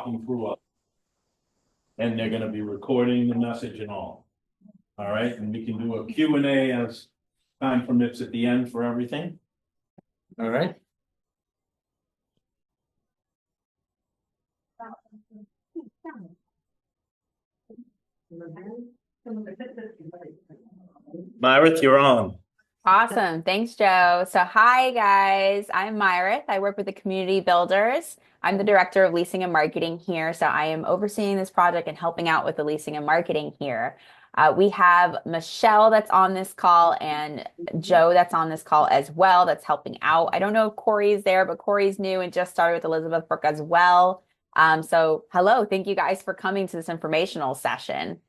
talking through us. And they're gonna be recording the message and all. All right, and we can do a Q&A as time permits at the end for everything. All right. Myra, you're on. Awesome. Thanks, Joe. So hi, guys. I'm Myra. I work with the community builders. I'm the director of leasing and marketing here. So I am overseeing this project and helping out with the leasing and marketing here. We have Michelle that's on this call and Joe that's on this call as well that's helping out. I don't know if Corey's there, but Corey's new and just started with Elizabeth Brook as well. So hello. Thank you guys for coming to this informational session.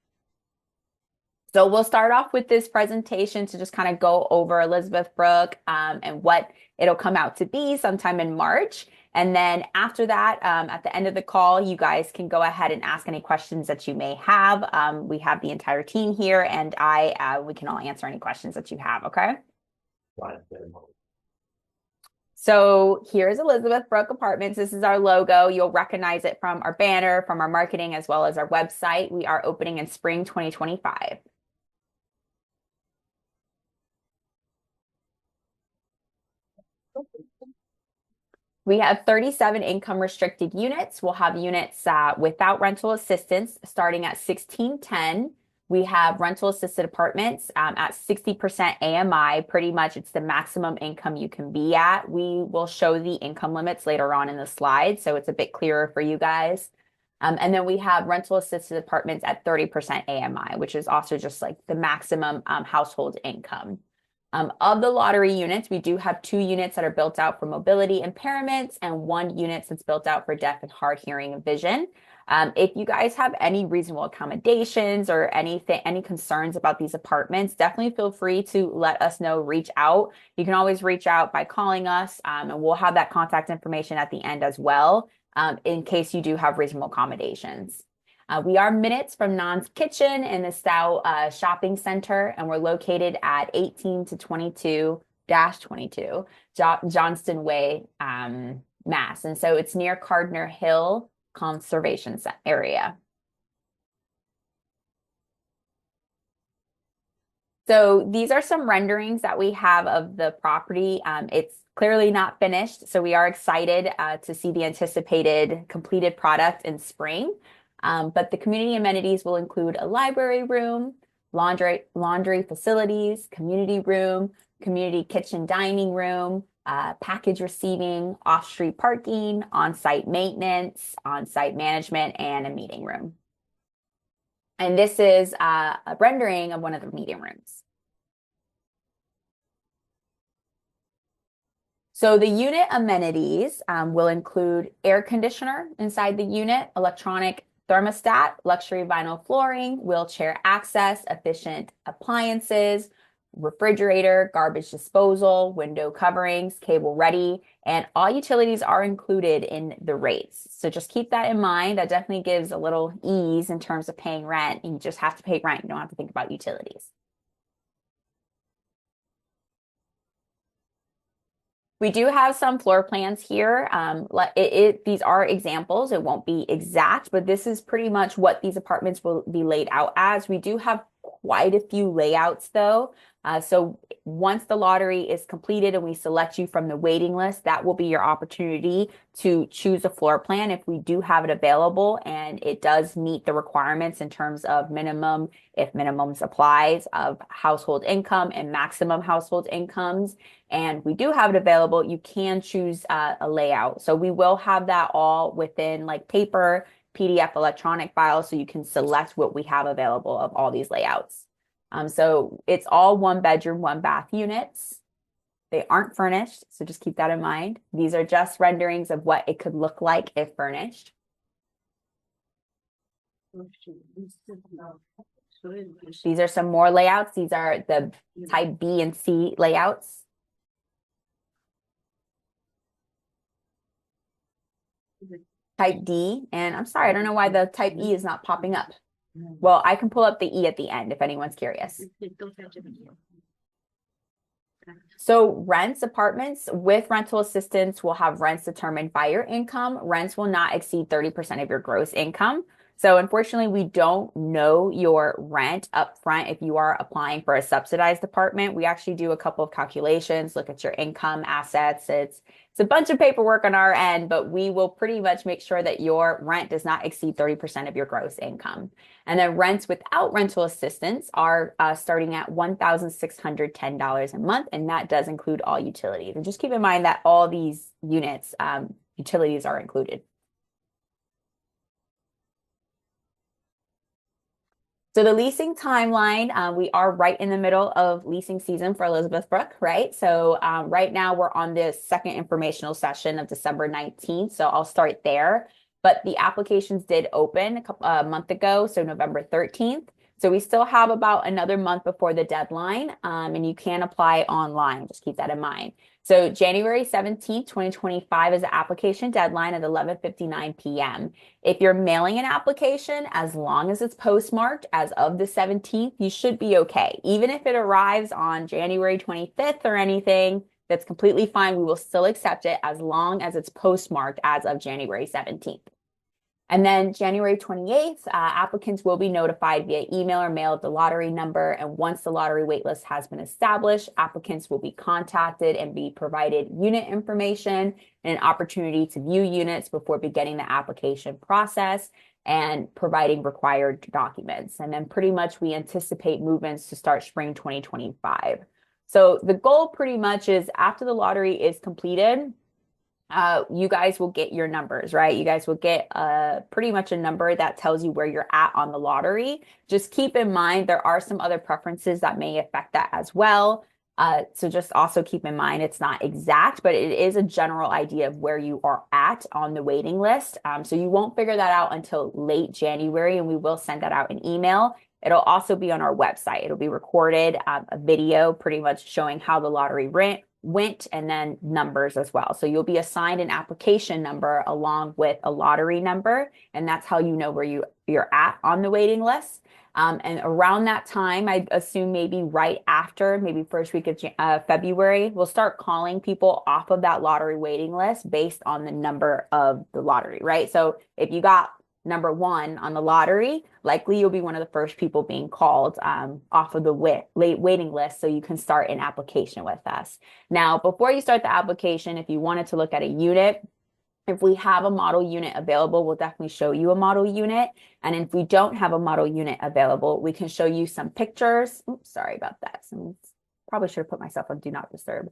So we'll start off with this presentation to just kind of go over Elizabeth Brook and what it'll come out to be sometime in March. And then after that, at the end of the call, you guys can go ahead and ask any questions that you may have. We have the entire team here and we can all answer any questions that you have, okay? So here's Elizabeth Brook Apartments. This is our logo. You'll recognize it from our banner, from our marketing, as well as our website. We are opening in spring 2025. We have 37 income restricted units. We'll have units without rental assistance starting at $1,610. We have rental assisted apartments at 60% AMI. Pretty much it's the maximum income you can be at. We will show the income limits later on in the slide, so it's a bit clearer for you guys. And then we have rental assisted apartments at 30% AMI, which is also just like the maximum household income. Of the lottery units, we do have 2 units that are built out for mobility impairments and 1 unit that's built out for deaf and hard hearing and vision. If you guys have any reasonable accommodations or any concerns about these apartments, definitely feel free to let us know, reach out. You can always reach out by calling us and we'll have that contact information at the end as well in case you do have reasonable accommodations. We are minutes from Non's Kitchen in the Stow Shopping Center, and we're located at 18 to 22-22 Johnston Way, Mass. And so it's near Cardinal Hill Conservation Area. So these are some renderings that we have of the property. It's clearly not finished, so we are excited to see the anticipated completed product in spring. But the community amenities will include a library room, laundry facilities, community room, community kitchen dining room, package receiving, off-street parking, on-site maintenance, on-site management, and a meeting room. And this is a rendering of one of the meeting rooms. So the unit amenities will include air conditioner inside the unit, electronic thermostat, luxury vinyl flooring, wheelchair access, efficient appliances, refrigerator, garbage disposal, window coverings, cable ready, and all utilities are included in the rates. So just keep that in mind. That definitely gives a little ease in terms of paying rent. You just have to pay rent. You don't have to think about utilities. We do have some floor plans here. These are examples. It won't be exact, but this is pretty much what these apartments will be laid out as. We do have quite a few layouts though. So once the lottery is completed and we select you from the waiting list, that will be your opportunity to choose a floor plan if we do have it available and it does meet the requirements in terms of minimum, if minimums applies, of household income and maximum household incomes. And we do have it available. You can choose a layout. So we will have that all within like paper, PDF, electronic files, so you can select what we have available of all these layouts. So it's all 1 bedroom, 1 bath units. They aren't furnished, so just keep that in mind. These are just renderings of what it could look like if furnished. These are some more layouts. These are the type B and C layouts. Type D, and I'm sorry, I don't know why the type E is not popping up. Well, I can pull up the E at the end if anyone's curious. So rents, apartments with rental assistance will have rents determined by your income. Rents will not exceed 30% of your gross income. So unfortunately, we don't know your rent up front if you are applying for a subsidized apartment. We actually do a couple of calculations, look at your income, assets. It's a bunch of paperwork on our end, but we will pretty much make sure that your rent does not exceed 30% of your gross income. And then rents without rental assistance are starting at $1,610 a month, and that does include all utilities. And just keep in mind that all these units, utilities are included. So the leasing timeline, we are right in the middle of leasing season for Elizabeth Brook, right? So right now we're on the second informational session of December 19th. So I'll start there. But the applications did open a month ago, so November 13th. So we still have about another month before the deadline, and you can apply online. Just keep that in mind. So January 17th, 2025 is the application deadline at 11:59 p.m. If you're mailing an application, as long as it's postmarked as of the 17th, you should be okay. Even if it arrives on January 25th or anything, that's completely fine. We will still accept it as long as it's postmarked as of January 17th. And then January 28th, applicants will be notified via email or mail at the lottery number. And once the lottery waitlist has been established, applicants will be contacted and be provided unit information and an opportunity to view units before beginning the application process and providing required documents. And then pretty much we anticipate movements to start spring 2025. So the goal pretty much is after the lottery is completed, you guys will get your numbers, right? You guys will get pretty much a number that tells you where you're at on the lottery. Just keep in mind, there are some other preferences that may affect that as well. So just also keep in mind, it's not exact, but it is a general idea of where you are at on the waiting list. So you won't figure that out until late January, and we will send that out in email. It'll also be on our website. It'll be recorded, a video pretty much showing how the lottery went and then numbers as well. So you'll be assigned an application number along with a lottery number, and that's how you know where you're at on the waiting list. And around that time, I assume maybe right after, maybe first week of February, we'll start calling people off of that lottery waiting list based on the number of the lottery, right? So if you got number one on the lottery, likely you'll be one of the first people being called off of the late waiting list so you can start an application with us. Now, before you start the application, if you wanted to look at a unit, if we have a model unit available, we'll definitely show you a model unit. And if we don't have a model unit available, we can show you some pictures. Oops, sorry about that. Probably should have put myself on Do Not Disturb.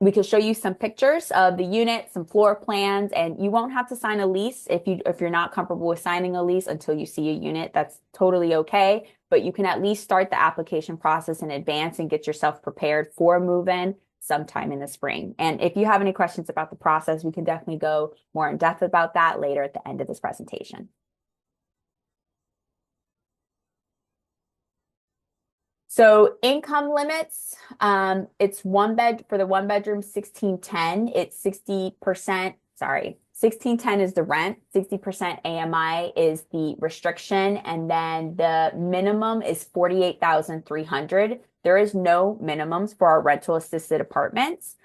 We can show you some pictures of the unit, some floor plans, and you won't have to sign a lease if you're not comfortable with signing a lease until you see a unit. That's totally okay, but you can at least start the application process in advance and get yourself prepared for a move-in sometime in the spring. And if you have any questions about the process, we can definitely go more in depth about that later at the end of this presentation. So income limits, it's for the one bedroom, 1610, it's 60%, sorry, 1610 is the rent, 60% AMI is the restriction, and then the minimum is 48,300. There is no minimums for our rental assisted apartments.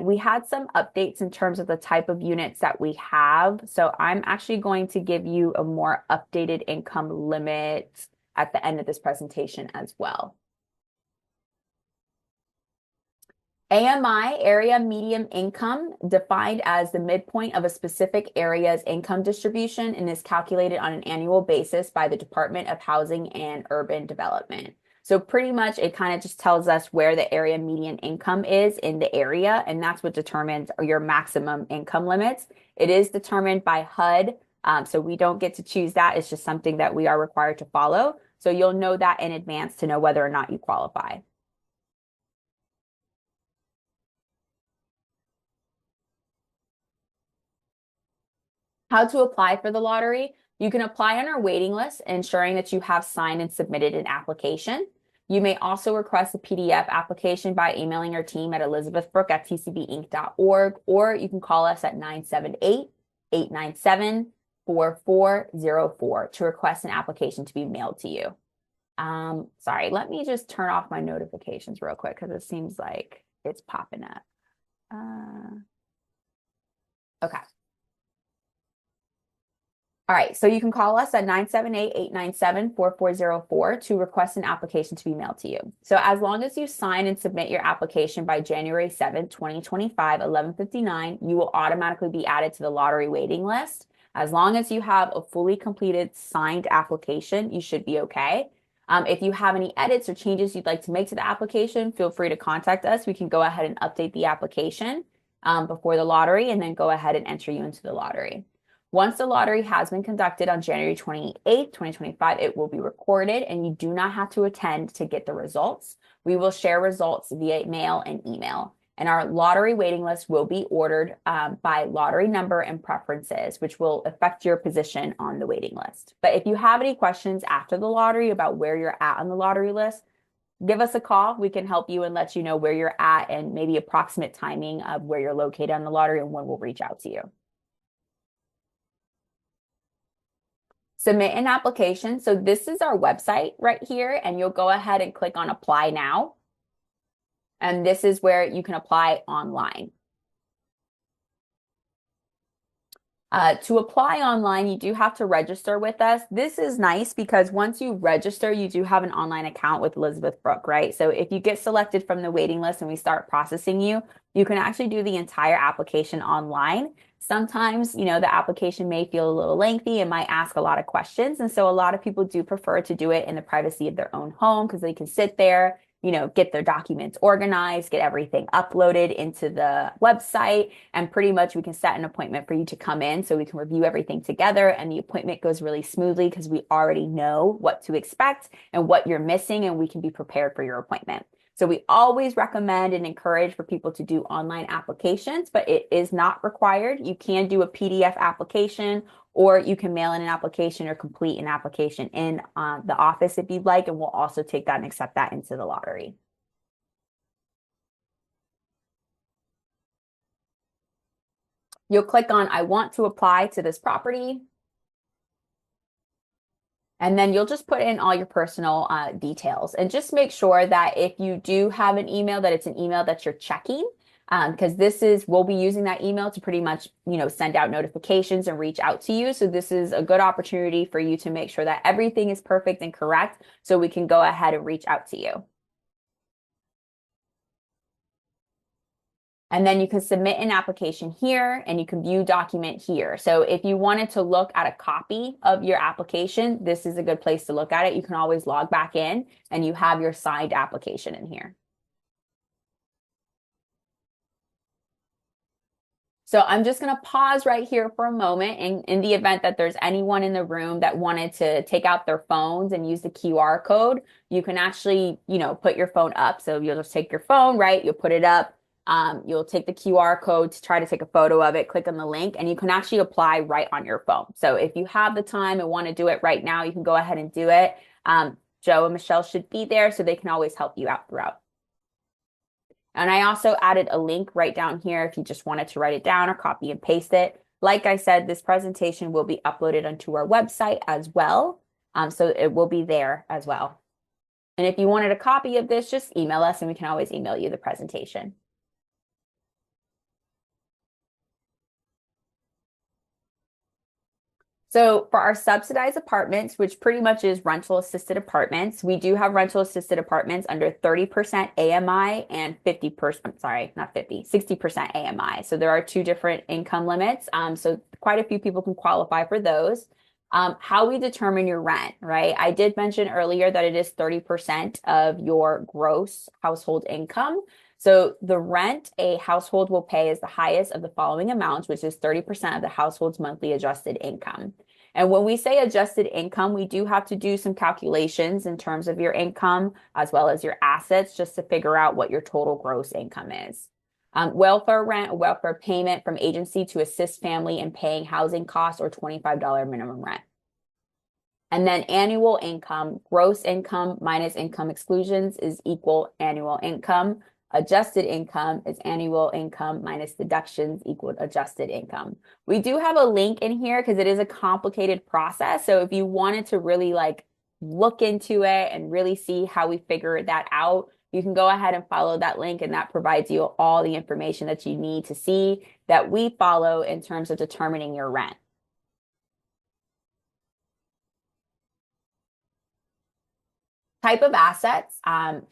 We had some updates in terms of the type of units that we have. So I'm actually going to give you a more updated income limit at the end of this presentation as well. AMI, area median income, defined as the midpoint of a specific area's income distribution and is calculated on an annual basis by the Department of Housing and Urban Development. So pretty much it kind of just tells us where the area median income is in the area, and that's what determines your maximum income limits. It is determined by HUD, so we don't get to choose that. It's just something that we are required to follow. So you'll know that in advance to know whether or not you qualify. How to apply for the lottery? You can apply on our waiting list, ensuring that you have signed and submitted an application. You may also request a PDF application by emailing our team at elizabethbrook@tcbinc.org, or you can call us at 978-897-4404 to request an application to be mailed to you. Sorry, let me just turn off my notifications real quick because it seems like it's popping up. Okay. All right, so you can call us at 978-897-4404 to request an application to be mailed to you. So as long as you sign and submit your application by January 7th, 2025, 11:59, you will automatically be added to the lottery waiting list. As long as you have a fully completed signed application, you should be okay. If you have any edits or changes you'd like to make to the application, feel free to contact us. We can go ahead and update the application before the lottery and then go ahead and enter you into the lottery. Once the lottery has been conducted on January 28th, 2025, it will be recorded and you do not have to attend to get the results. We will share results via mail and email. And our lottery waiting list will be ordered by lottery number and preferences, which will affect your position on the waiting list. But if you have any questions after the lottery about where you're at on the lottery list, give us a call. We can help you and let you know where you're at and maybe approximate timing of where you're located on the lottery and when we'll reach out to you. Submit an application. So this is our website right here, and you'll go ahead and click on apply now. And this is where you can apply online. To apply online, you do have to register with us. This is nice because once you register, you do have an online account with Elizabeth Brook, right? So if you get selected from the waiting list and we start processing you, you can actually do the entire application online. Sometimes, the application may feel a little lengthy and might ask a lot of questions. And so a lot of people do prefer to do it in the privacy of their own home because they can sit there, get their documents organized, get everything uploaded into the website, and pretty much we can set an appointment for you to come in so we can review everything together, and the appointment goes really smoothly because we already know what to expect and what you're missing, and we can be prepared for your appointment. So we always recommend and encourage for people to do online applications, but it is not required. You can do a PDF application, or you can mail in an application or complete an application in the office if you'd like, and we'll also take that and accept that into the lottery. You'll click on I want to apply to this property. And then you'll just put in all your personal details, and just make sure that if you do have an email, that it's an email that you're checking, because we'll be using that email to pretty much, send out notifications and reach out to you. So this is a good opportunity for you to make sure that everything is perfect and correct so we can go ahead and reach out to you. And then you can submit an application here and you can view document here. So if you wanted to look at a copy of your application, this is a good place to look at it. You can always log back in and you have your signed application in here. So I'm just going to pause right here for a moment. In the event that there's anyone in the room that wanted to take out their phones and use the QR code, you can actually, put your phone up. So you'll just take your phone, right? You'll put it up. You'll take the QR code to try to take a photo of it, click on the link, and you can actually apply right on your phone. So if you have the time and want to do it right now, you can go ahead and do it. Joe and Michelle should be there so they can always help you out throughout. And I also added a link right down here if you just wanted to write it down or copy and paste it. Like I said, this presentation will be uploaded onto our website as well. So it will be there as well. And if you wanted a copy of this, just email us and we can always email you the presentation. So for our subsidized apartments, which pretty much is rental assisted apartments, we do have rental assisted apartments under 30% AMI and 50%, sorry, not 50, 60% AMI. So there are two different income limits. So quite a few people can qualify for those. How we determine your rent, right? I did mention earlier that it is 30% of your gross household income. So the rent a household will pay is the highest of the following amounts, which is 30% of the household's monthly adjusted income. And when we say adjusted income, we do have to do some calculations in terms of your income as well as your assets just to figure out what your total gross income is. Welfare rent, a welfare payment from agency to assist family in paying housing costs or $25 minimum rent. And then annual income, gross income minus income exclusions is equal annual income. Adjusted income is annual income minus deductions equal adjusted income. We do have a link in here because it is a complicated process. So if you wanted to really look into it and really see how we figure that out, you can go ahead and follow that link, and that provides you all the information that you need to see that we follow in terms of determining your rent. Type of assets,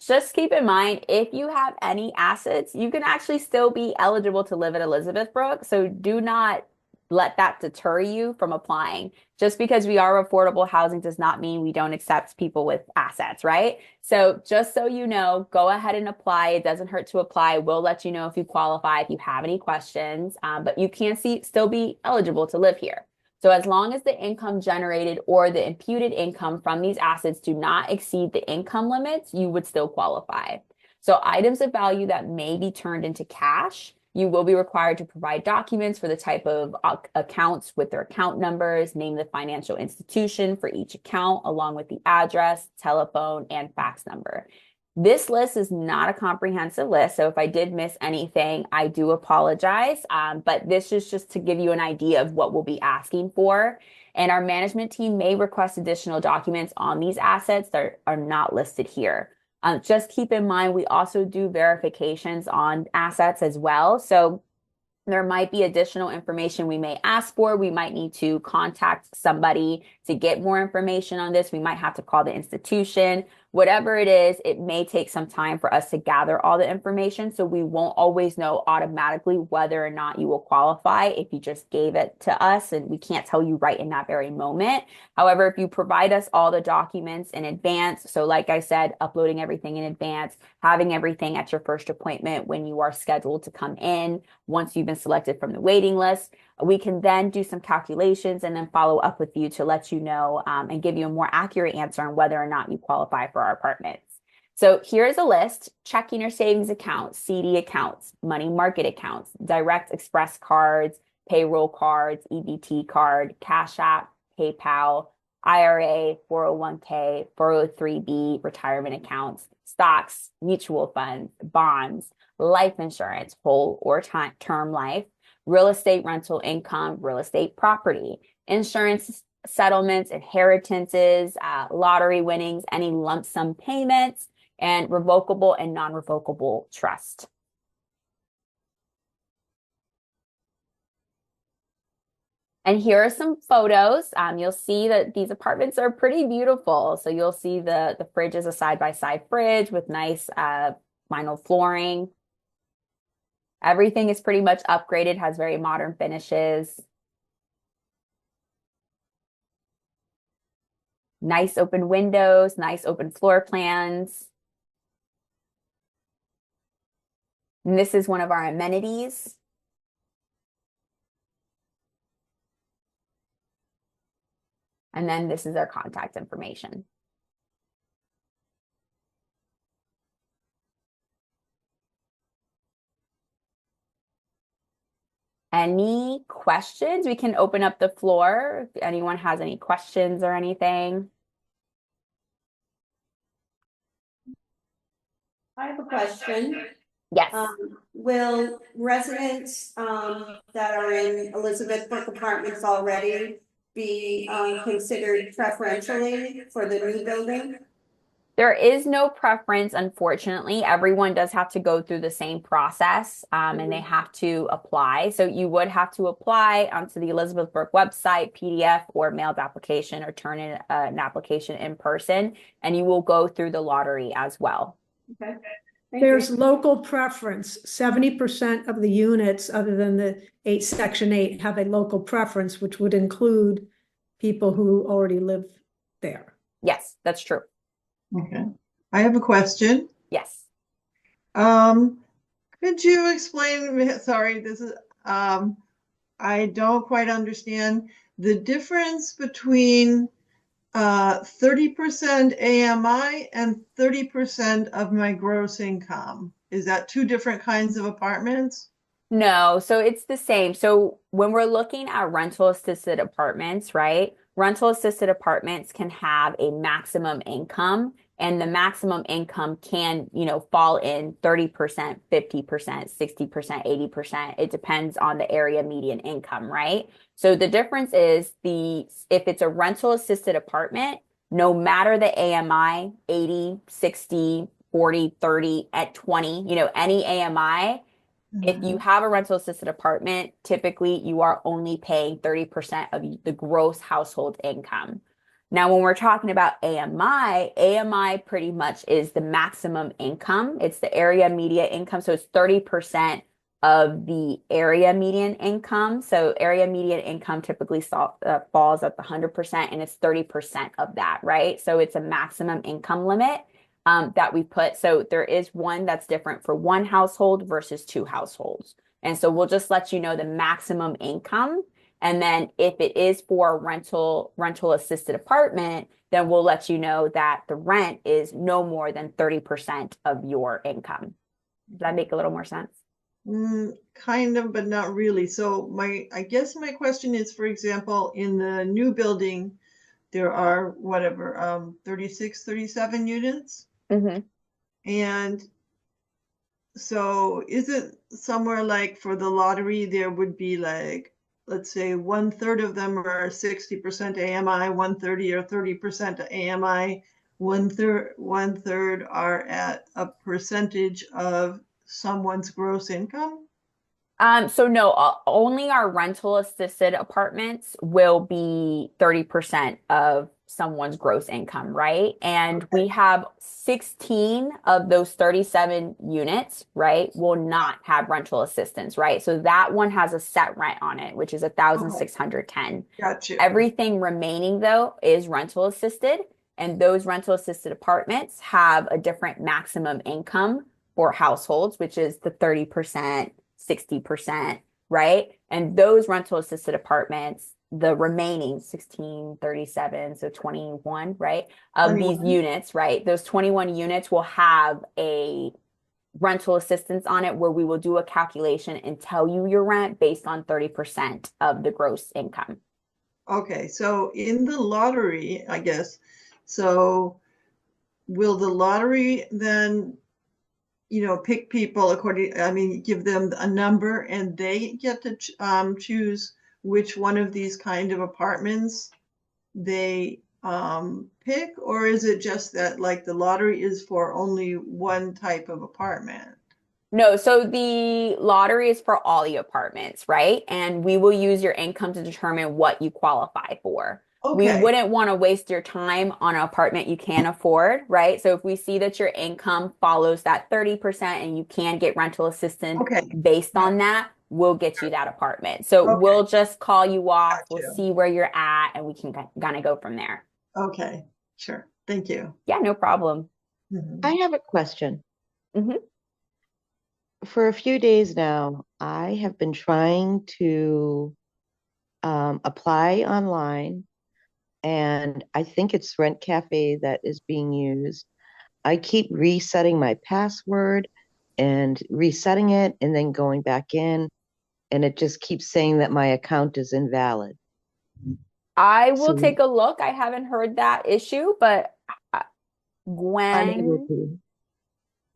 just keep in mind, if you have any assets, you can actually still be eligible to live at Elizabeth Brook. So do not let that deter you from applying. Just because we are affordable housing does not mean we don't accept people with assets, right? So just so you know, go ahead and apply. It doesn't hurt to apply. We'll let you know if you qualify, if you have any questions, but you can still be eligible to live here. So as long as the income generated or the imputed income from these assets do not exceed the income limits, you would still qualify. So items of value that may be turned into cash, you will be required to provide documents for the type of accounts with their account numbers, name the financial institution for each account, along with the address, telephone, and fax number. This list is not a comprehensive list, so if I did miss anything, I do apologize. But this is just to give you an idea of what we'll be asking for. And our management team may request additional documents on these assets that are not listed here. Just keep in mind, we also do verifications on assets as well. So there might be additional information we may ask for. We might need to contact somebody to get more information on this. We might have to call the institution. Whatever it is, it may take some time for us to gather all the information. So we won't always know automatically whether or not you will qualify if you just gave it to us, and we can't tell you right in that very moment. However, if you provide us all the documents in advance, so like I said, uploading everything in advance, having everything at your first appointment when you are scheduled to come in, once you've been selected from the waiting list, we can then do some calculations and then follow up with you to let you know and give you a more accurate answer on whether or not you qualify for our apartments. So here's a list: checking or savings accounts, CD accounts, money market accounts, direct express cards, payroll cards, EBT card, Cash App, PayPal, IRA, 401k, 403b, retirement accounts, stocks, mutual funds, bonds, life insurance, whole or term life, real estate rental income, real estate property, insurance settlements, inheritances, lottery winnings, any lump sum payments, and revocable and non-revocable trust. And here are some photos. You'll see that these apartments are pretty beautiful. So you'll see the fridge is a side-by-side fridge with nice vinyl flooring. Everything is pretty much upgraded, has very modern finishes. Nice open windows, nice open floor plans. And this is one of our amenities. And then this is our contact information. Any questions? We can open up the floor if anyone has any questions or anything. I have a question. Yes. Will residents that are in Elizabeth Brook apartments already be considered preferentially for the new building? There is no preference, unfortunately. Everyone does have to go through the same process and they have to apply. So you would have to apply onto the Elizabeth Brook website, PDF or mailed application, or turn in an application in person, and you will go through the lottery as well. Okay. There's local preference. 70% of the units, other than the Section 8, have a local preference, which would include people who already live there. Yes, that's true. Okay, I have a question. Yes. Could you explain, sorry, this is, I don't quite understand the difference between 30% AMI and 30% of my gross income. Is that two different kinds of apartments? No, so it's the same. So when we're looking at rental assisted apartments, right? Rental assisted apartments can have a maximum income, and the maximum income can, fall in 30%, 50%, 60%, 80%. It depends on the area median income, right? So the difference is if it's a rental assisted apartment, no matter the AMI, 80, 60, 40, 30, at 20, any AMI, if you have a rental assisted apartment, typically you are only paying 30% of the gross household income. Now, when we're talking about AMI pretty much is the maximum income. It's the area median income. So it's 30% of the area median income. So area median income typically falls at the 100%, and it's 30% of that, right? So it's a maximum income limit that we put. So there is one that's different for one household versus two households. And so we'll just let you know the maximum income. And then if it is for a rental assisted apartment, then we'll let you know that the rent is no more than 30% of your income. Does that make a little more sense? Kind of, but not really. So I guess my question is, for example, in the new building, there are 36, 37 units. Mm-hmm. And so is it somewhere like for the lottery, there would be like, let's say 1/3 of them are 60% AMI, 1/30 or 30% AMI, 1/3 are at a percentage of someone's gross income? So no, only our rental assisted apartments will be 30% of someone's gross income, right? And we have 16 of those 37 units, right, will not have rental assistance, right? So that one has a set rent on it, which is 1,610. Gotcha. Everything remaining though is rental assisted, and those rental assisted apartments have a different maximum income for households, which is the 30%. 60%, right? And those rental assisted apartments, the remaining 16, 37, so 21, right? Of these 21. units, right? Those 21 units will have a rental assistance on it where we will do a calculation and tell you your rent based on 30% of the gross income. Okay, so in the lottery, I guess, so will the lottery then pick people give them a number and they get to choose which one of these kind of apartments they pick, or is it just that like the lottery is for only one type of apartment? No, so the lottery is for all the apartments, right? And we will use your income to determine what you qualify for. We Okay. wouldn't want to waste your time on an apartment you can't afford, right? So if we see that your income follows that 30% and you can get rental assistance Okay. based on that, we'll get you that apartment. So Okay. we'll just call you off, Gotcha. we'll see where you're at, and we can kind of go from there. Okay, sure. Thank you. Yeah, no problem. I have a question. Mhm. For a few days now, I have been trying to apply online, and I think it's Rent Cafe that is being used. I keep resetting my password and resetting it and then going back in, and it just keeps saying that my account is invalid. I will So take a look. I haven't heard that issue, but unable Gwen, to.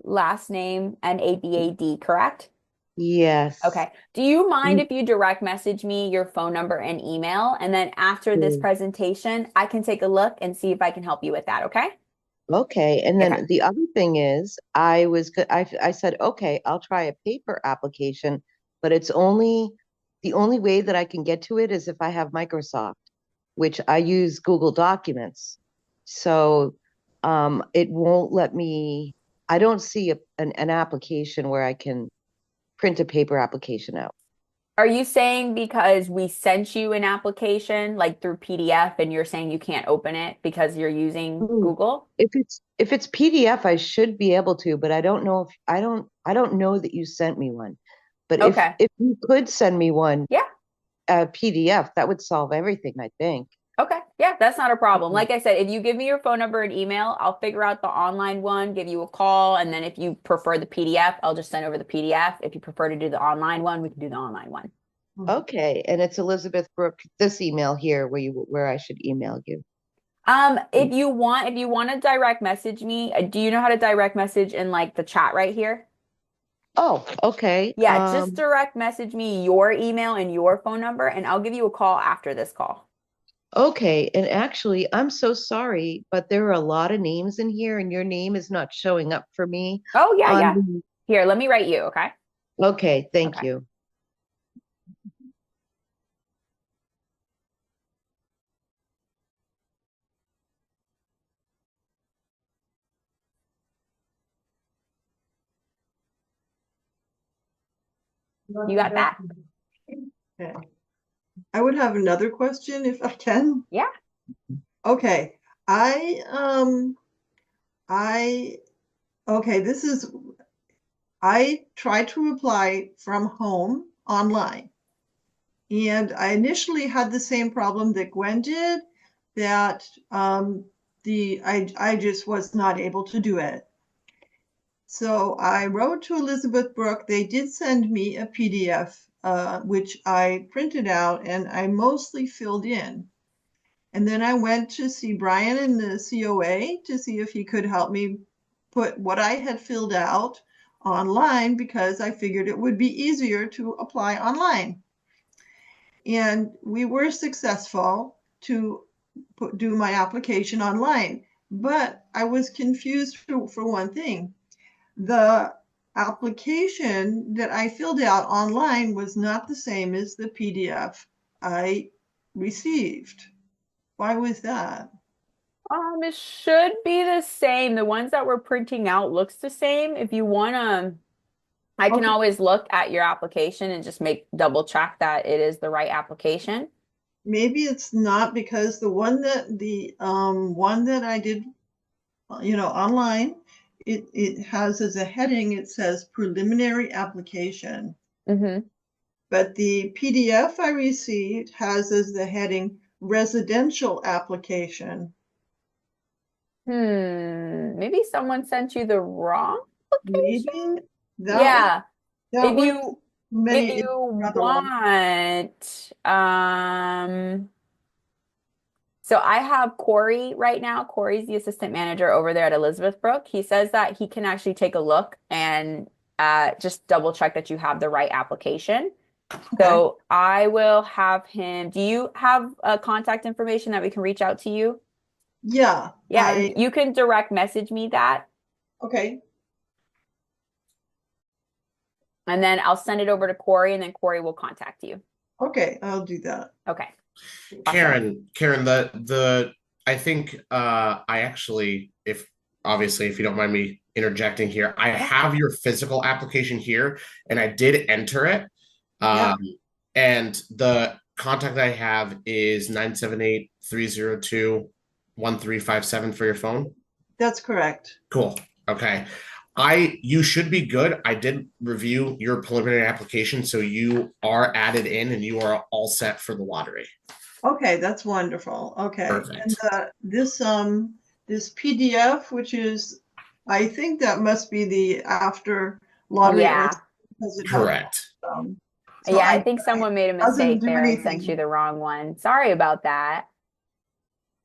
last name Nabad, correct? Yes. Okay. Do you mind if you direct message me your phone number and email? And then after this Sure. presentation, I can take a look and see if I can help you with that. Okay. Okay. And then Okay. the other thing is, I said, okay, I'll try a paper application, but it's the only way that I can get to it is if I have Microsoft, which I use Google Documents. So it won't let me, I don't see an application where I can print a paper application out. Are you saying because we sent you an application like through PDF and you're saying you can't open it because you're using Ooh. Google? If it's PDF, I should be able to, but I don't know if I don't know that you sent me one. But Okay. if you could send me one, Yeah. PDF, that would solve everything, I think. Okay. Yeah, that's not a problem. Like I said, if you give me your phone number and email, I'll figure out the online one, give you a call, and then if you prefer the PDF, I'll just send over the PDF. If you prefer to do the online one, we can do the online one. Okay, and it's Elizabeth Brook, this email here where I should email you. If you want to direct message me, do you know how to direct message in like the chat right here? Oh, okay. Yeah, just direct message me your email and your phone number, and I'll give you a call after this call. Okay, and actually, I'm so sorry, but there are a lot of names in here and your name is not showing up for me Oh, yeah, yeah. on Here, let me write you, okay? okay, thank Okay. you. You got that? Okay. I would have another question if I can. Yeah. Okay, I okay, I tried to apply from home online. And I initially had the same problem that Gwen did, that I just was not able to do it. So I wrote to Elizabeth Brook. They did send me a PDF, which I printed out and I mostly filled in. And then I went to see Brian in the COA to see if he could help me put what I had filled out online because I figured it would be easier to apply online. And we were successful to do my application online. But I was confused for one thing. The application that I filled out online was not the same as the PDF I received. Why was that? It should be the same. The ones that we're printing out looks the same. If you wanna, I can Okay, always look at your application and just double check that it is the right application. maybe it's not because the one that I did, online, it has as a heading, it says preliminary application. Mm-hmm. But the PDF I received has as the heading residential application. Maybe someone sent you the wrong application. Maybe that Yeah. that If was you if many, you rather long. want, so I have Corey right now. Corey's the assistant manager over there at Elizabeth Brook. He says that he can actually take a look and just double check that you have the right application. Okay. So I will have him. Do you have contact information that we can reach out to you? Yeah. Yeah, you can direct message me that, Okay. and then I'll send it over to Corey, and then Corey will contact you. Okay, I'll do that. Okay. Karen, the I think I actually, if obviously if you don't mind me interjecting here, I have your physical application here and I did enter it. Yeah. And the contact I have is 978-302-1357 for your phone. That's correct. Cool. Okay. You should be good. I did review your preliminary application, so you are added in and you are all set for the lottery. Okay, that's wonderful. Okay. Perfect. And this PDF, which is, I think that must be the after lottery or Yeah. because it has, Correct. so Yeah, I think someone made a doesn't mistake do there and sent anything. you the wrong one. Sorry about that.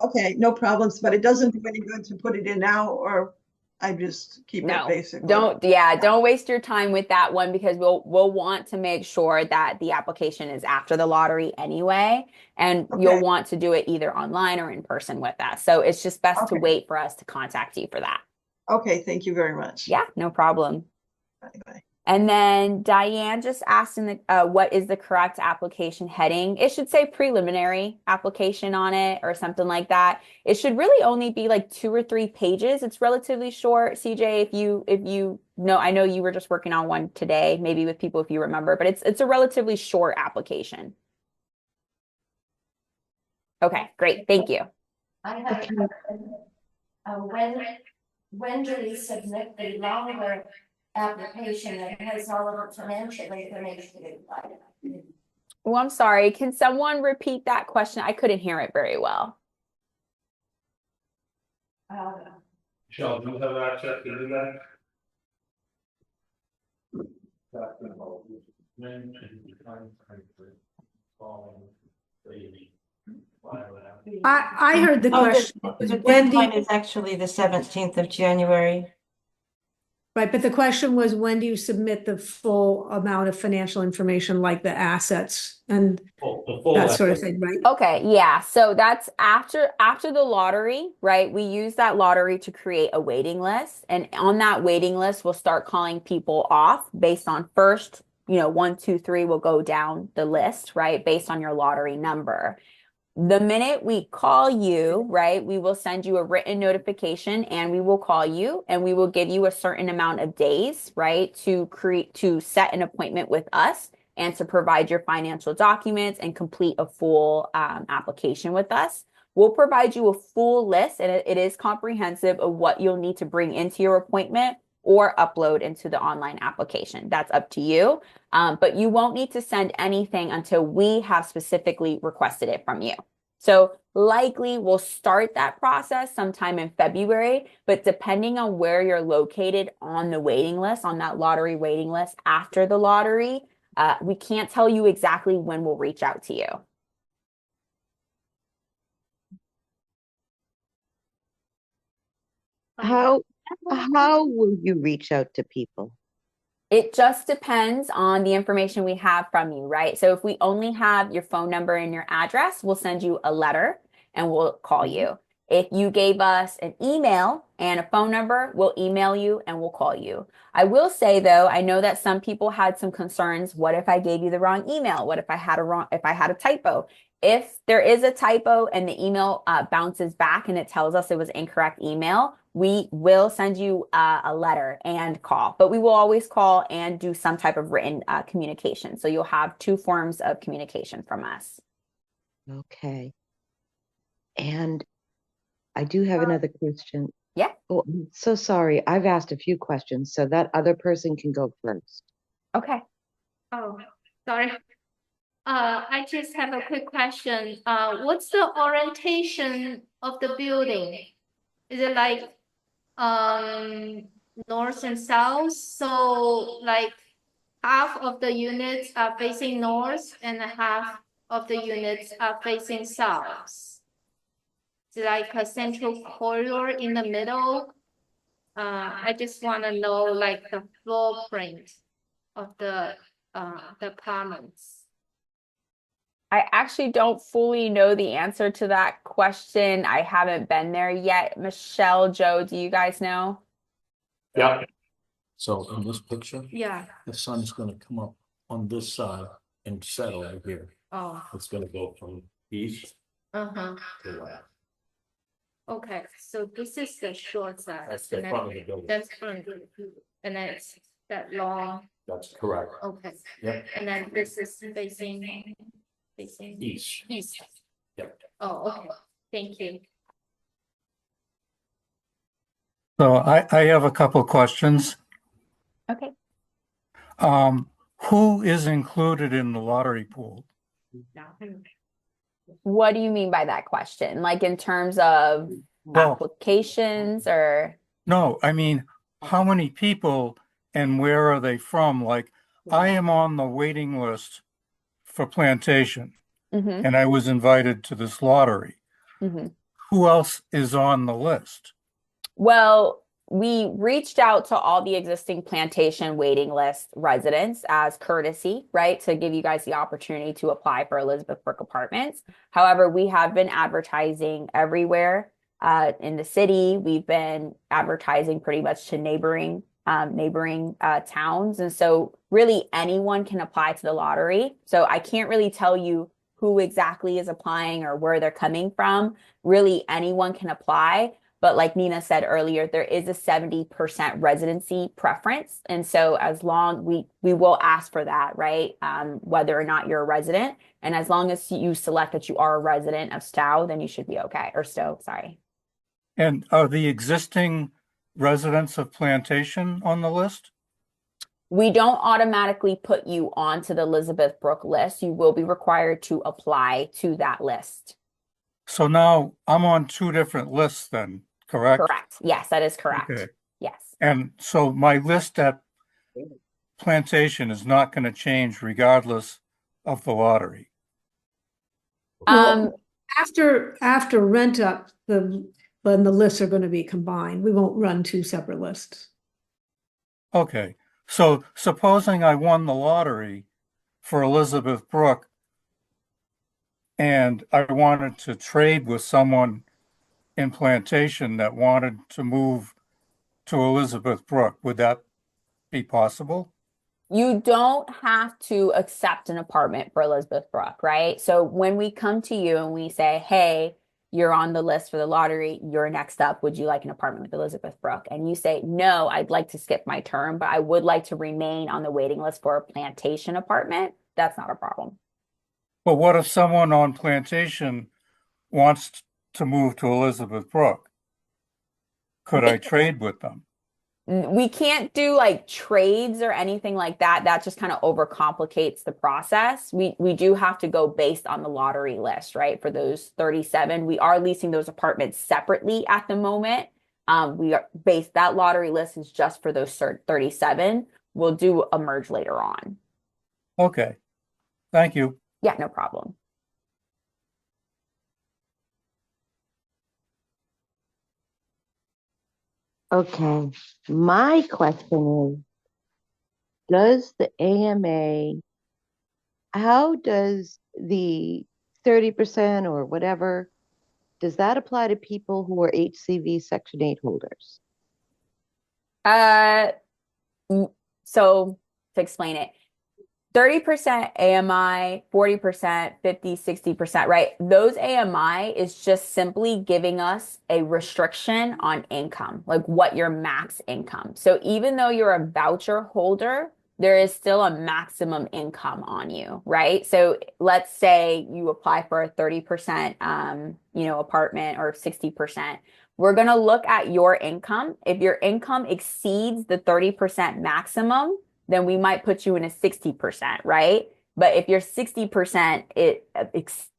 Okay, no problems, but it doesn't do any good to put it in now, or I just keep it No, basically. don't waste your time with that one because we'll want to make sure that the application is after the lottery anyway, and you'll Okay. want to do it either online or in person with us. So it's just best to Okay. wait for us to contact you for that. Okay, thank you very much. Yeah, no problem. Bye-bye. And then Diane just asked what is the correct application heading? It should say preliminary application on it or something like that. It should really only be like 2 or 3 pages. It's relatively short. CJ, if you know, I know you were just working on one today, maybe with people if you remember, but it's a relatively short application. Okay, great. Thank you. I have a question. When do we submit the longer application that has all of our financial information? Oh, I'm sorry. Can someone repeat that question? I couldn't hear it very well. Michelle, do you have access to do that? I heard the question. The When do deadline is actually the 17th of January. Right, but the question was, when do you submit the full amount of financial information, like the assets and The full that sort of thing, right? Okay, yeah. So that's after the lottery, right? We use that lottery to create a waiting list. And on that waiting list, we'll start calling people off based on first, 1, 2, 3 will go down the list, right? Based on your lottery number. The minute we call you, right, we will send you a written notification and we will call you and we will give you a certain amount of days, right, to set an appointment with us and to provide your financial documents and complete a full application with us. We'll provide you a full list, and it is comprehensive, of what you'll need to bring into your appointment or upload into the online application. That's up to you. But you won't need to send anything until we have specifically requested it from you. So likely we'll start that process sometime in February, but depending on where you're located on the waiting list, on that lottery waiting list after the lottery, we can't tell you exactly when we'll reach out to you. How will you reach out to people? It just depends on the information we have from you, right? So if we only have your phone number and your address, we'll send you a letter and we'll call you. If you gave us an email and a phone number, we'll email you and we'll call you. I will say though, I know that some people had some concerns. What if I gave you the wrong email? What if I had a typo? If there is a typo and the email bounces back and it tells us it was incorrect email, we will send you a letter and call, but we will always call and do some type of written communication. So you'll have 2 forms of communication from us. Okay. And I do have another question. Yeah. Oh, I'm so sorry. I've asked a few questions, so that other person can go first. Okay. Oh, sorry. I just have a quick question. What's the orientation of the building? Is it like north and south? So like half of the units are facing north and half of the units are facing south. It's like a central corridor in the middle. I just want to know like the floor print of the apartments. I actually don't fully know the answer to that question. I haven't been there yet. Michelle, Joe, do you guys know? Yeah. So in this picture, Yeah. the sun's gonna come up on this side and settle right here. Oh. It's gonna go from east Uh-huh. to west. Okay, so this is the short side. That's the and then- front of the building. That's front. And then it's that long, That's correct. okay. Yep. And then this is facing East. east. Yep. Oh, okay, thank you. So I have a couple questions. Okay. Who is included in the lottery pool? What do you mean by that question? Like in terms of Well, applications or? no, I mean, how many people and where are they from? Like, I am on the waiting list for Plantation Mhm, and I was invited to this lottery. mhm. Who else is on the list? Well, we reached out to all the existing plantation waiting list residents as courtesy, right, to give you guys the opportunity to apply for Elizabeth Brook Apartments. However, we have been advertising everywhere in the city. We've been advertising pretty much to neighboring towns. And so really anyone can apply to the lottery. So I can't really tell you who exactly is applying or where they're coming from. Really anyone can apply. But like Nina said earlier, there is a 70% residency preference. And so as long we will ask for that, right? Whether or not you're a resident. And as long as you select that you are a resident of Stow, then you should be okay. Or Stow, sorry. And are the existing residents of Plantation on the list? We don't automatically put you onto the Elizabeth Brook list. You will be required to apply to that list. So now I'm on 2 different lists then, correct? Correct. Yes, that is correct. Okay. Yes. And so my list at Plantation is not going to change regardless of the lottery. Um, After rent up, then the lists are going to be combined. We won't run 2 separate lists. Okay, so supposing I won the lottery for Elizabeth Brook and I wanted to trade with someone in Plantation that wanted to move to Elizabeth Brook, would that be possible? You don't have to accept an apartment for Elizabeth Brook, right? So when we come to you and we say, hey, you're on the list for the lottery, you're next up. Would you like an apartment with Elizabeth Brook? And you say, no, I'd like to skip my term, but I would like to remain on the waiting list for a plantation apartment. That's not a problem. But what if someone on Plantation wants to move to Elizabeth Brook? Could I trade with them? We can't do like trades or anything like that. That just kind of overcomplicates the process. We do have to go based on the lottery list, right? For those 37, we are leasing those apartments separately at the moment. We are based that lottery list is just for those 37. We'll do a merge later on. Okay, thank you. Yeah, no problem. Okay, my question is, does the AMA, how does the 30% or whatever, does that apply to people who are HCV Section 8 holders? Uh, so to explain it, 30% AMI, 40%, 50, 60%, right? Those AMI is just simply giving us a restriction on income, like what your max income. So even though you're a voucher holder, there is still a maximum income on you, right? So let's say you apply for a 30%, apartment or 60%. We're going to look at your income. If your income exceeds the 30% maximum, then we might put you in a 60%, right? But if you're 60%,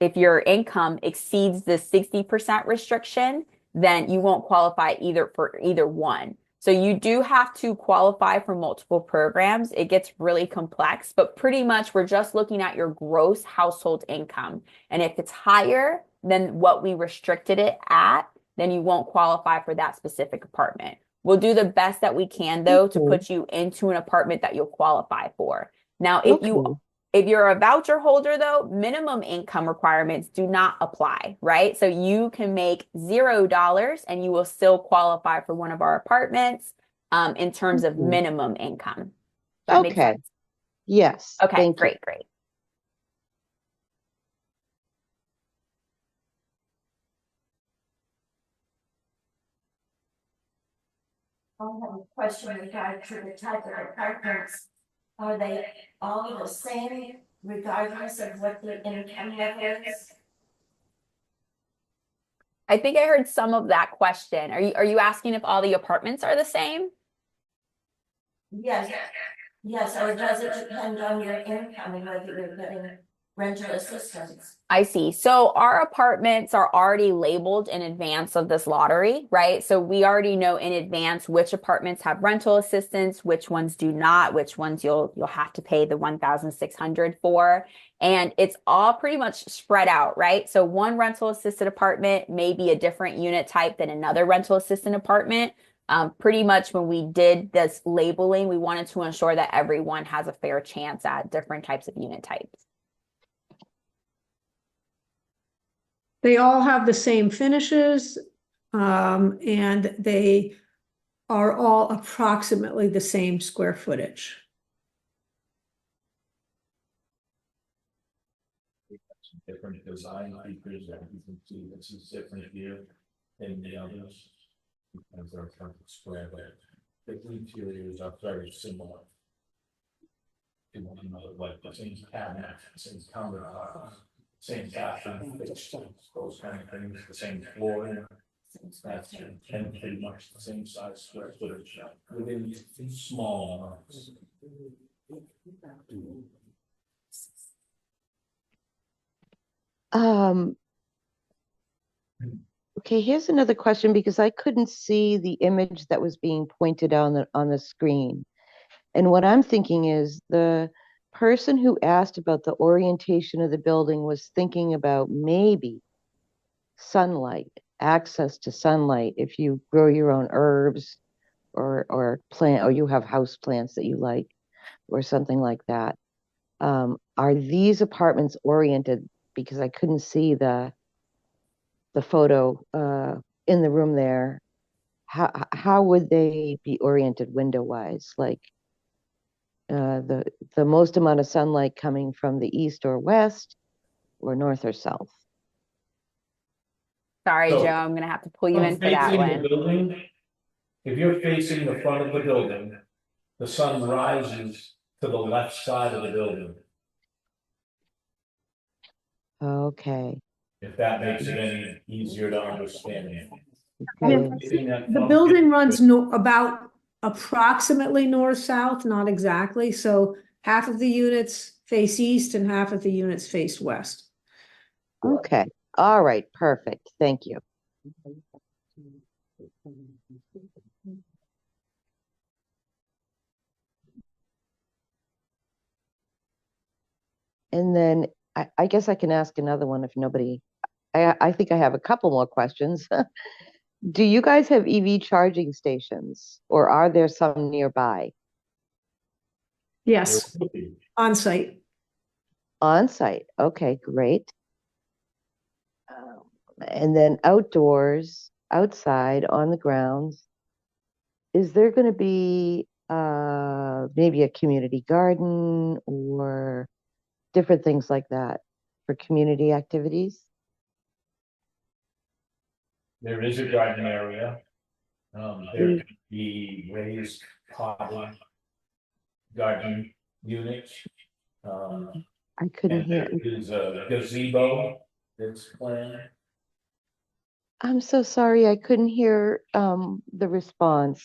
if your income exceeds the 60% restriction, then you won't qualify for either one. So you do have to qualify for multiple programs. It gets really complex, but pretty much we're just looking at your gross household income. And if it's higher than what we restricted it at, then you won't qualify for that specific apartment. We'll do the best that we can though to put you into an apartment that you'll qualify for. Now, if you're a voucher holder though, minimum income requirements do not apply, right? So you can make $0 and you will still qualify for one of our apartments in terms of minimum income. That makes Okay. sense? Yes. Okay, Thank you. great. I have a question regarding the type of apartments. Are they all the same regardless of what the income level is? I think I heard some of that question. Are you asking if all the apartments are the same? Yes, yes, or does it depend on your income and whether you're getting rental assistance? I see. So our apartments are already labeled in advance of this lottery, right? So we already know in advance which apartments have rental assistance, which ones do not, which ones you'll have to pay the 1,600 for. And it's all pretty much spread out, right? So one rental assisted apartment may be a different unit type than another rental assisted apartment. Pretty much when we did this labeling, we wanted to ensure that everyone has a fair chance at different types of unit types. They all have the same finishes, and they are all approximately the same square footage. Different design features that you can see. This is different here than the others. Because they're kind of square, but the interiors are very similar. To one another, like the same cabinet, same countertops, same bathroom fixtures, those kind of things, the same floor. That's and pretty much the same size square footage within small amounts. Okay, here's another question because I couldn't see the image that was being pointed on the screen. And what I'm thinking is the person who asked about the orientation of the building was thinking about maybe sunlight, access to sunlight if you grow your own herbs or plant, or you have house plants that you like, or something like that. Are these apartments oriented, because I couldn't see the photo in the room there. How would they be oriented window wise? Like the most amount of sunlight coming from the east or west, or north or south? Sorry, So, Joe, I'm gonna have to pull you in for that facing the one. building, if you're facing the front of the building, the sun rises to the left side of the building, Okay. if that makes it any easier to understand. Okay. Facing that The front building view, runs no, about approximately north-south, not exactly, so half of the units face east and half of the units face west. Okay. All right. Perfect. Thank you. And then I guess I can ask another one if nobody, I think I have a couple more questions. Do you guys have EV charging stations, or are there some nearby? Yes, on site. On site. Okay, great. And then outdoors, outside on the grounds, is there going to be maybe a community garden or different things like that for community activities? there is a garden area. There could be raised potted garden units. I couldn't And hear. there is a gazebo that's planned. I'm so sorry, I couldn't hear the response.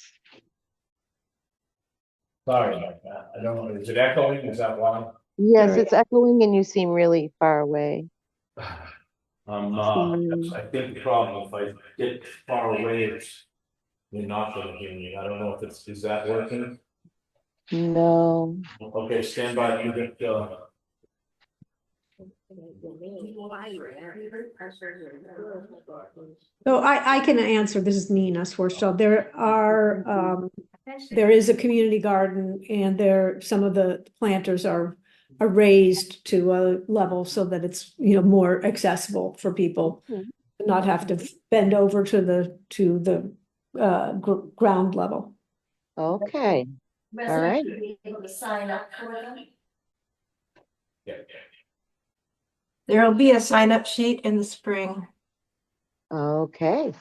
Sorry about that. I don't know, is it echoing? Is that why? Yes, it's echoing and you seem really far away. I think the problem, if I get far away, you're not gonna hear me. I don't know if is that working? No. Okay, stand by, let me get, So I can answer, this is Nina Swarstow. There is a community garden and some of the planters are raised to a level so that it's, more accessible for people. Not have to bend over to the ground level. Okay. All right. Residents will be able to sign up for them. yeah. There'll be a sign-up sheet in the spring. Okay.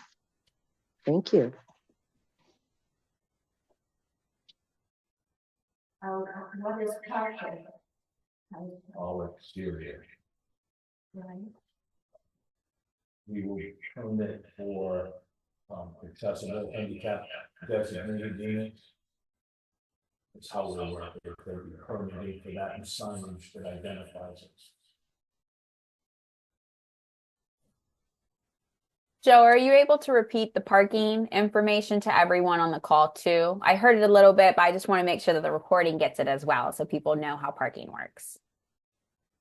Thank you. What is parking? All exterior. Right. We will permit for accessible handicap designated units. That's how we'll work it. There'll be permitting for that and signage that identifies it. Joe, are you able to repeat the parking information to everyone on the call too? I heard it a little bit, but I just want to make sure that the recording gets it as well, so people know how parking works.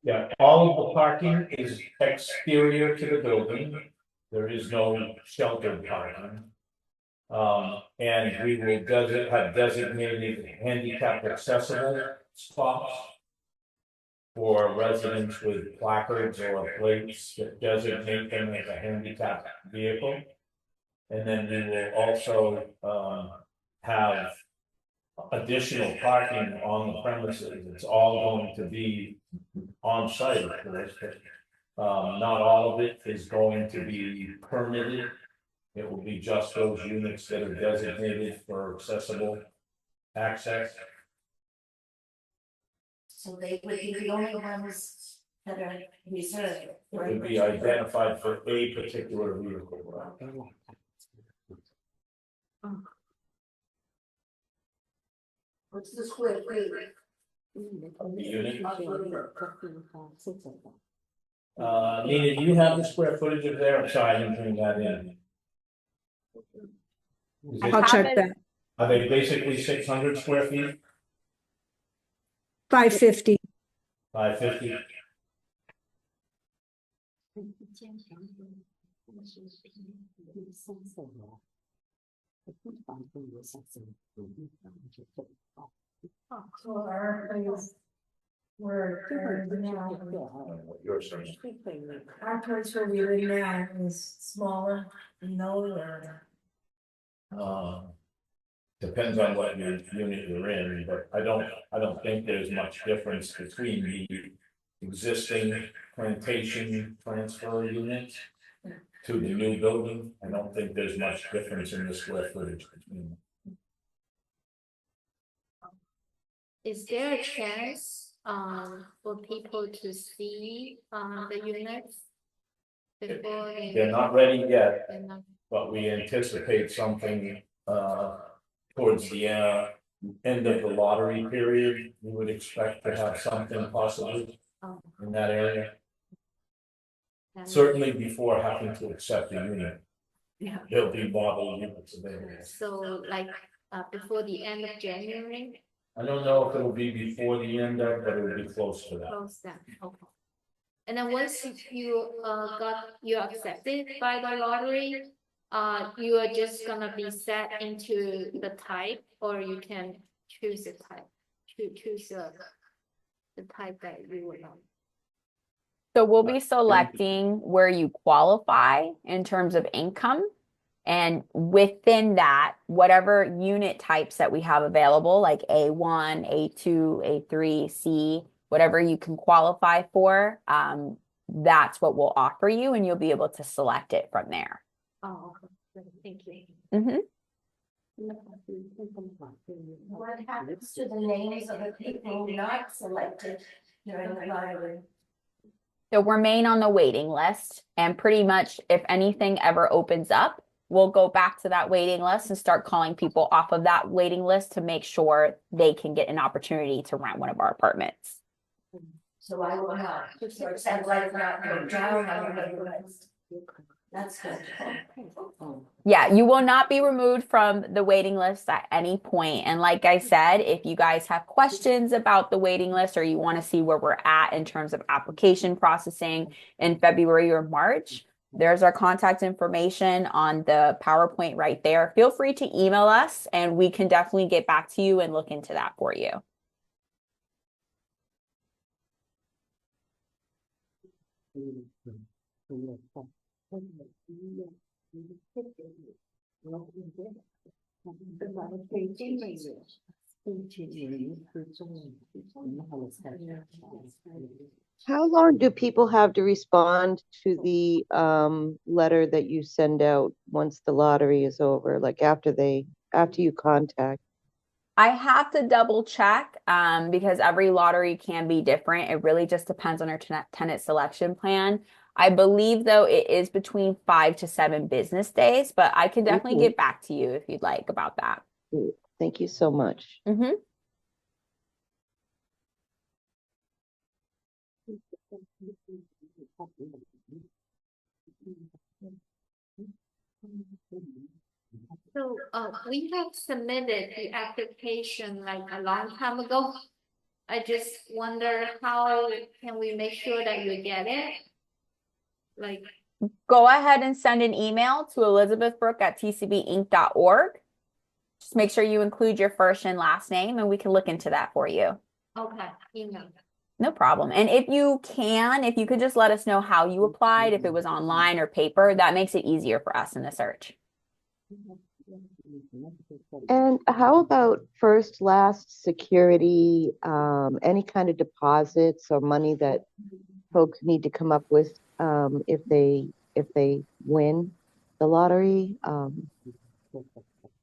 Yeah, all of the parking is exterior to the building. There is no sheltered parking. And we will have designated handicap accessible spots for residents with placards or plates that designate them as a handicap vehicle. And then we will also have additional parking on the premises. It's all going to be on site, of course, but not all of it is going to be permitted. It will be just those units that are designated for accessible access. So they would be the only ones that are reserved. It would be identified for a particular vehicle. What's the square feet? Unit. Nina, do you have the square footage of there? I'm sorry, I didn't bring that in. I'll check that. Are they basically 600 square feet? 550. 550? Your search. Our place where we live now is smaller, or? Depends on what unit you're in, but I don't think there's much difference between the existing plantation transfer unit to the new building. I don't think there's much difference in the square footage between them. Is there a chance for people to see the units before They're not ready yet, they're not- but we anticipate something towards the end of the lottery period. We would expect to have something possibly Oh. in that area. and- Certainly before having to accept the unit. Yeah. There'll be model units available. So like before the end of January, I don't know if it'll be before the end of, but it'll be close to that. close that, okay. And then once you're accepted by the lottery, you are just gonna be set into the type, or you can choose the type, choose the type that you would like. So we'll be selecting where you qualify in terms of income. And within that, whatever unit types that we have available, like A1, A2, A3, C, whatever you can qualify for, that's what we'll offer you, and you'll be able to select it from there. Oh, okay. Thank you. Mhm. What happens to the names of the people not selected during the lottery? They'll remain on the waiting list, and pretty much if anything ever opens up, we'll go back to that waiting list and start calling people off of that waiting list to make sure they can get an opportunity to rent one of our apartments. So I will not, and like not go down on the waiting list. That's good. Yeah, you will not be removed from the waiting list at any point. And like I said, if you guys have questions about the waiting list, or you want to see where we're at in terms of application processing in February or March, there's our contact information on the PowerPoint right there. Feel free to email us, and we can definitely get back to you and look into that for you. How long do people have to respond to the letter that you send out once the lottery is over, like after you contact? I have to double check because every lottery can be different. It really just depends on our tenant selection plan. I believe, though, it is between 5 to 7 business days, but I can definitely get back to you if you'd like about that. Thank you so much. Mm-hmm. So we have submitted the application like a long time ago. I just wonder how can we make sure that you get it? Like, Go ahead and send an email to elizabethbrook@tcbinc.org. Just make sure you include your first and last name, and we can look into that for you. okay, email. No problem. And if you could just let us know how you applied, if it was online or paper, that makes it easier for us in the search. And how about first, last security, any kind of deposits or money that folks need to come up with if they win the lottery?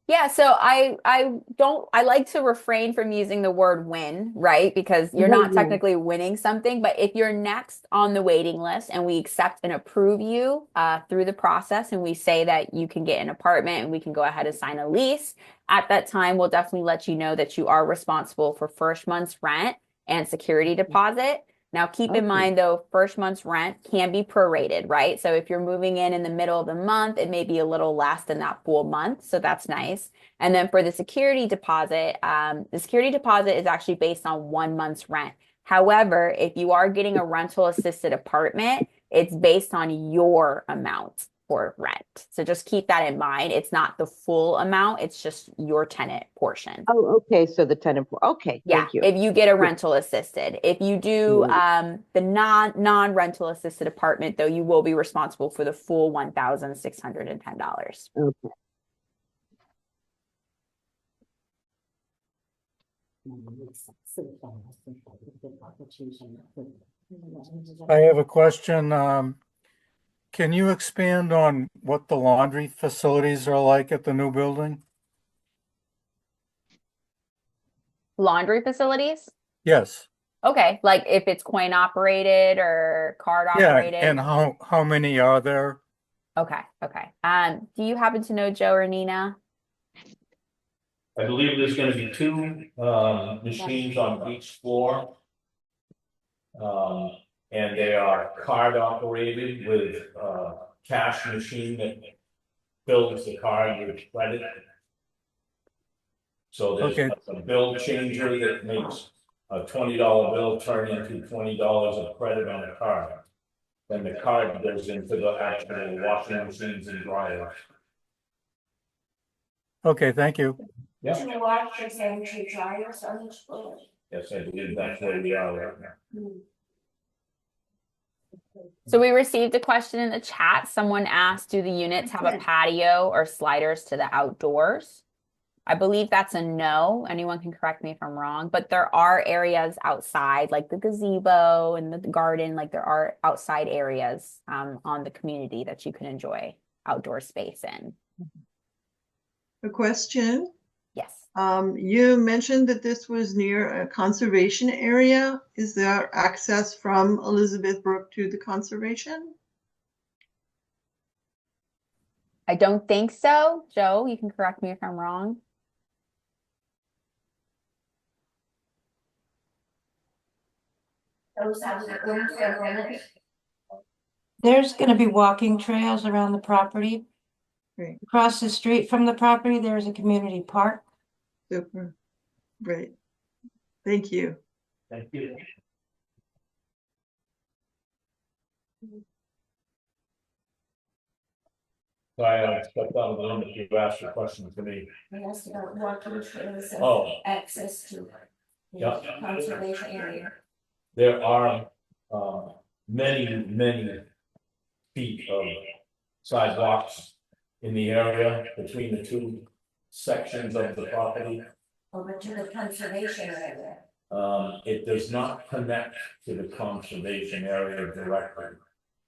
Yeah, so I like to refrain from using the word win, right? Because you're not technically winning something, but if you're next on the waiting list and we accept and approve you through the process, and we say that you can get an apartment and we can go ahead and sign a lease, at that time, we'll definitely let you know that you are responsible for first month's rent and security deposit. Now, keep in mind, though, first month's rent can be prorated, right? So if you're moving in the middle of the month, it may be a little less than that full month. So that's nice. And then for the security deposit is actually based on 1 month's rent. However, if you are getting a rental assisted apartment, it's based on your amount for rent. So just keep that in mind. It's not the full amount, it's just your tenant portion. Oh, okay, so the tenant, okay, Yeah, thank you. if you get a rental assisted. If you do the non-rental assisted apartment, though, you will be responsible for the full $1,610. Okay. I have a question. Can you expand on what the laundry facilities are like at the new building? Laundry facilities? Yes. Okay, like if it's coin operated or card Yeah, operated? and how many are there? Okay, okay. Do you happen to know Joe or Nina? I believe there's gonna be two, machines on each floor. And they are card operated with, cash machine that fills the card with credit. So there's Okay. a bill changer that makes a $20 bill turn into $20 of credit on a card. Then the card goes into the actual washing machines and dryers. Okay, thank you. Yeah, Two washers and two dryers on each floor. yes, I believe that's where we are right now. So we received a question in the chat. Someone asked, do the units have a patio or sliders to the outdoors? I believe that's a no. Anyone can correct me if I'm wrong, but there are areas outside, like the gazebo and the garden, like there are outside areas on the community that you can enjoy outdoor space in. A question. Yes. You mentioned that this was near a conservation area. Is there access from Elizabeth Brook to the conservation? I don't think so. Joe, you can correct me if I'm wrong. Those have the room for limits. There's gonna be walking trails around the property. Great. Across the street from the property, there's a community park. Super. Great. Thank you. Thank you. So I stepped out of the room if you asked a question to me. We asked about walking trails and Oh. access to the Yeah. conservation area. There are, many feet of sidewalks in the area between the two sections of the property. Over to the conservation area. It does not connect to the conservation area directly,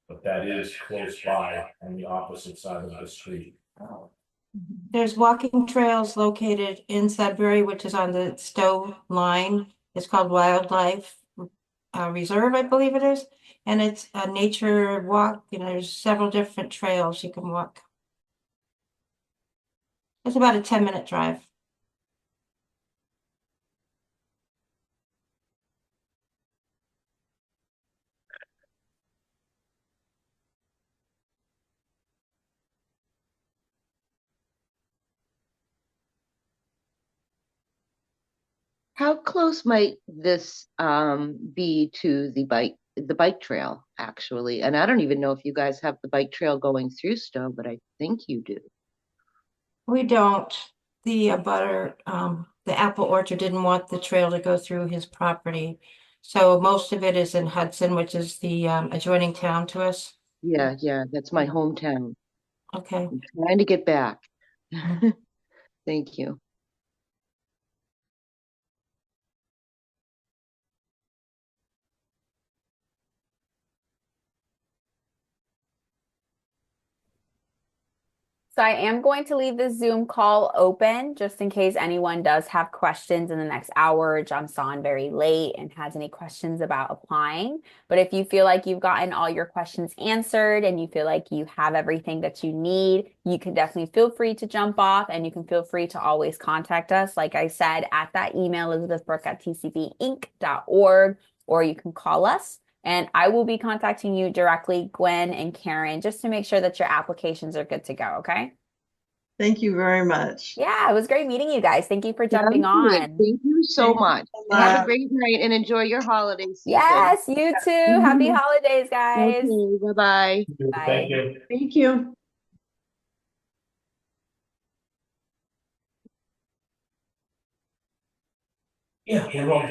but that is close by on the opposite side of the street. Oh. There's walking trails located in Sudbury, which is on the Stow line. It's called Wildlife Reserve, I believe it is. And it's a nature walk, there's several different trails you can walk. It's about a 10-minute drive. How close might this be to the bike trail, actually? And I don't even know if you guys have the bike trail going through Stowe, but I think you do. We don't. The abutter, the apple orchard didn't want the trail to go through his property. So most of it is in Hudson, which is the adjoining town to us. Yeah, that's my hometown. Okay. I'm trying to get back. Thank you. So I am going to leave the Zoom call open just in case anyone does have questions in the next hour, jumps on very late and has any questions about applying. But if you feel like you've gotten all your questions answered and you feel like you have everything that you need, you can definitely feel free to jump off, and you can feel free to always contact us. Like I said, at that email, elizabethbrook@tcbinc.org, or you can call us. And I will be contacting you directly, Gwen and Karen, just to make sure that your applications are good to go, okay? Thank you very much. Yeah, it was great meeting you guys. Thank you for jumping Sounds good. on. Thank you so much. so Have a much. great night and enjoy your holiday season. Yes, you too. Happy holidays, guys. Okay, bye-bye. Bye. Thank you. Thank you. Yeah, we're all